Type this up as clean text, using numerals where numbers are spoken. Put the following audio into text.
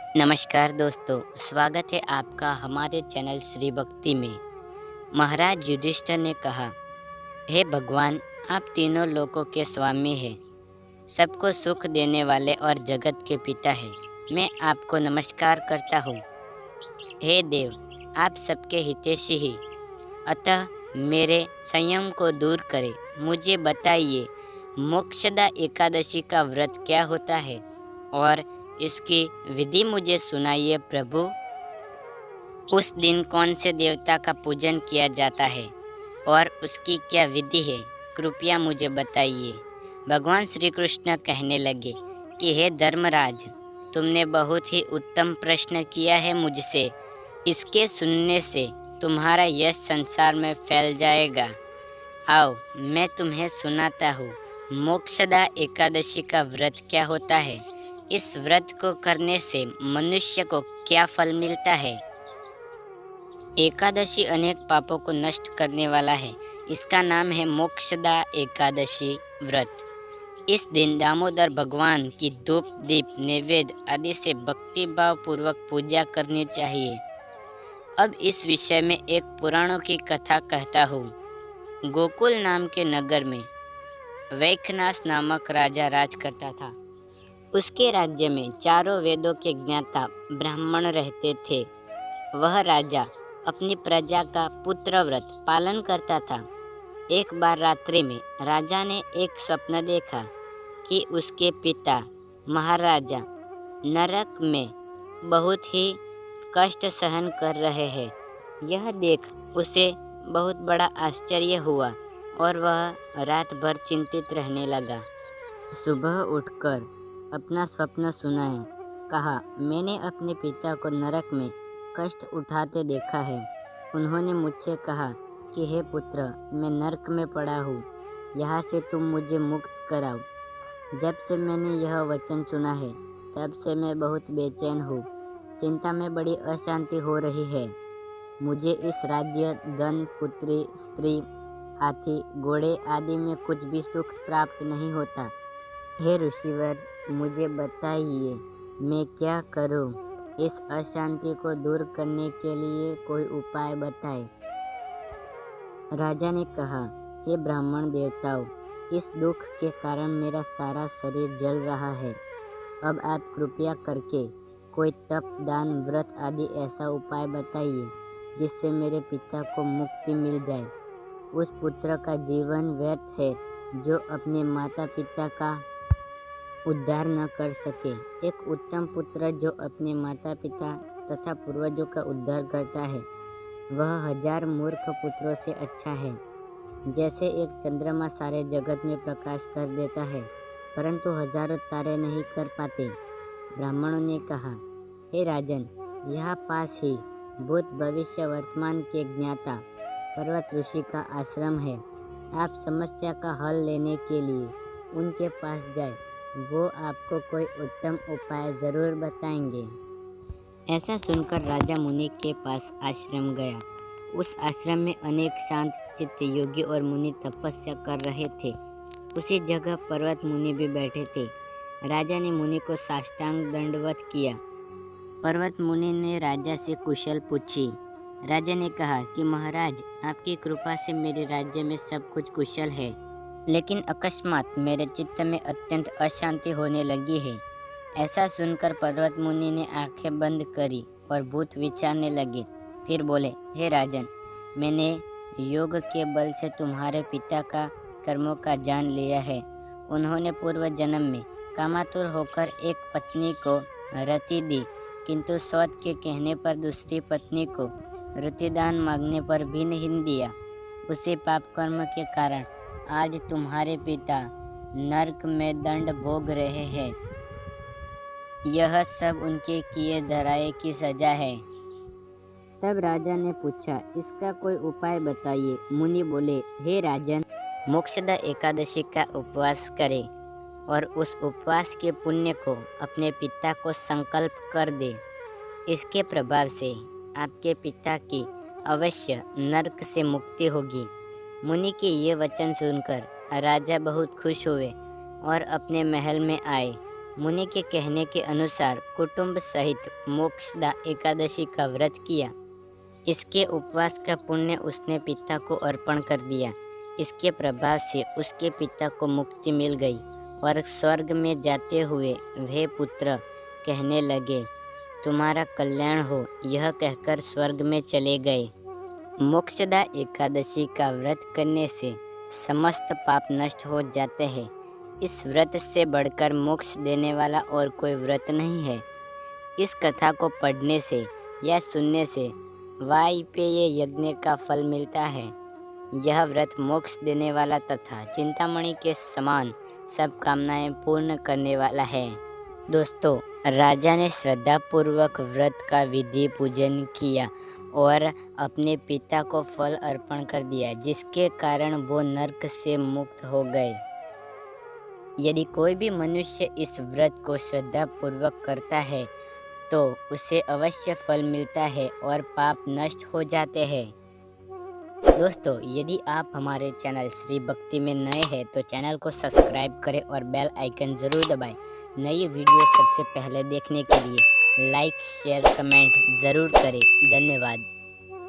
नमस्कार दोस्तों, स्वागत है आपका हमारे चैनल श्री भक्ति में। महाराज युधिष्ठिर ने कहा, हे भगवान, आप तीनों लोकों के स्वामी हैं, सबको सुख देने वाले और जगत के पिता हैं। मैं आपको नमस्कार करता हूँ। हे देव, आप सबके हितैषी ही, अतः मेरे संयम को दूर करें। मुझे बताइए, मोक्षदा एकादशी का व्रत क्या होता है और इसकी विधि मुझे सुनाइए प्रभु। उस दिन कौन से देवता का पूजन किया जाता है और उसकी क्या विधि है, कृपया मुझे बताइए। भगवान श्री कृष्ण कहने लगे कि हे धर्मराज, तुमने बहुत ही उत्तम प्रश्न किया है मुझसे। इसके सुनने से तुम्हारा यश संसार में फैल जाएगा। आओ, मैं तुम्हें सुनाता हूँ, मोक्षदा एकादशी का व्रत क्या होता है, इस व्रत को करने से मनुष्य को क्या फल मिलता है। एकादशी अनेक पापों को नष्ट करने वाला है। इसका नाम है मोक्षदा एकादशी व्रत। इस दिन दामोदर भगवान की धूप दीप नैवेद्य आदि से भक्ति भाव पूर्वक पूजा करनी चाहिए। अब इस विषय में एक पुराणों की कथा कहता हूँ। गोकुल नाम के नगर में वैखनास नामक राजा राज करता था। उसके राज्य में चारों वेदों के ज्ञाता ब्राह्मण रहते थे। वह राजा अपनी प्रजा का पुत्र व्रत पालन करता था। एक बार रात्रि में राजा ने एक स्वप्न देखा कि उसके पिता महाराजा नरक में बहुत ही कष्ट सहन कर रहे हैं। यह देख उसे बहुत बड़ा आश्चर्य हुआ और वह रात भर चिंतित रहने लगा। सुबह उठकर अपना स्वप्न सुनाए, कहा, मैंने अपने पिता को नरक में कष्ट उठाते देखा है। उन्होंने मुझसे कहा कि हे पुत्र, मैं नरक में पड़ा हूँ, यहाँ से तुम मुझे मुक्त कराओ। जब से मैंने यह वचन सुना है, तब से मैं बहुत बेचैन हूँ। चिंता में बड़ी अशांति हो रही है। मुझे इस राज्य, धन, पुत्री, स्त्री, हाथी, घोड़े आदि में कुछ भी सुख प्राप्त नहीं होता। हे ऋषिवर, मुझे बताइए, मैं क्या करूं? इस अशांति को दूर करने के लिए कोई उपाय बताएं। राजा ने कहा, हे ब्राह्मण देवताओं, इस दुख के कारण मेरा सारा शरीर जल रहा है। अब आप कृपया करके कोई तप, दान, व्रत आदि ऐसा उपाय बताइए जिससे मेरे पिता को मुक्ति मिल जाए। उस पुत्र का जीवन व्यर्थ है जो अपने माता पिता का उद्धार न कर सके। एक उत्तम पुत्र जो अपने माता पिता तथा पूर्वजों का उद्धार करता है, वह 1000 मूर्ख पुत्रों से अच्छा है। जैसे एक चंद्रमा सारे जगत में प्रकाश कर देता है, परंतु हजारों तारे नहीं कर पाते। ब्राह्मणों ने कहा, हे राजन, यहाँ पास ही भूत भविष्य वर्तमान के ज्ञाता पर्वत ऋषि का आश्रम है। आप समस्या का हल लेने के लिए उनके पास जाए, वो आपको कोई उत्तम उपाय जरूर बताएंगे। ऐसा सुनकर राजा मुनि के पास आश्रम गया। उस आश्रम में अनेक शांत चित्त योगी और मुनि तपस्या कर रहे थे। उसी जगह पर्वत मुनि भी बैठे थे। राजा ने मुनि को साष्टांग दंडवत किया। पर्वत मुनि ने राजा से कुशल पूछी। राजा ने कहा कि महाराज, आपकी कृपा से मेरे राज्य में सब कुछ कुशल है, लेकिन अकस्मात मेरे चित्त में अत्यंत अशांति होने लगी है। ऐसा सुनकर पर्वत मुनि ने आंखें बंद करी और भूत विचारने लगे। फिर बोले, हे राजन, मैंने योग के बल से तुम्हारे पिता का कर्मों का जान लिया है। उन्होंने पूर्व जन्म में कामातुर होकर एक पत्नी को रति दी, किंतु सौत के कहने पर दूसरी पत्नी को रतिदान मांगने पर भी नहीं दिया। उसी पाप कर्म के कारण आज तुम्हारे पिता नरक में दंड भोग रहे हैं। यह सब उनके किए धराए की सजा है। तब राजा ने पूछा, इसका कोई उपाय बताइए। मुनि बोले, हे राजन, मोक्षदा एकादशी का उपवास करें और उस उपवास के पुण्य को अपने पिता को संकल्प कर दे। इसके प्रभाव से आपके पिता की अवश्य नरक से मुक्ति होगी। मुनि के ये वचन सुनकर राजा बहुत खुश हुए और अपने महल में आए। मुनि के कहने के अनुसार कुटुंब सहित मोक्षदा एकादशी का व्रत किया। इसके उपवास का पुण्य उसने पिता को अर्पण कर दिया। इसके प्रभाव से उसके पिता को मुक्ति मिल गई और स्वर्ग में जाते हुए वे पुत्र कहने लगे, तुम्हारा कल्याण हो। यह कहकर स्वर्ग में चले गए। मोक्षदा एकादशी का व्रत करने से समस्त पाप नष्ट हो जाते हैं। इस व्रत से बढ़कर मोक्ष देने वाला और कोई व्रत नहीं है। इस कथा को पढ़ने से या सुनने से वाजपेयी यज्ञ का फल मिलता है। यह व्रत मोक्ष देने वाला तथा चिंतामणि के समान सब कामनाएं पूर्ण करने वाला है। दोस्तों, राजा ने श्रद्धापूर्वक व्रत का विधि पूजन किया और अपने पिता को फल अर्पण कर दिया, जिसके कारण वो नरक से मुक्त हो गए। यदि कोई भी मनुष्य इस व्रत को श्रद्धापूर्वक करता है तो उसे अवश्य फल मिलता है और पाप नष्ट हो जाते हैं। दोस्तों, यदि आप हमारे चैनल श्री भक्ति में नए हैं तो चैनल को सब्सक्राइब करें और बेल आइकन ज़रूर दबाएं। नई वीडियो सबसे पहले देखने के लिए लाइक, शेयर, कमेंट ज़रूर करें। धन्यवाद।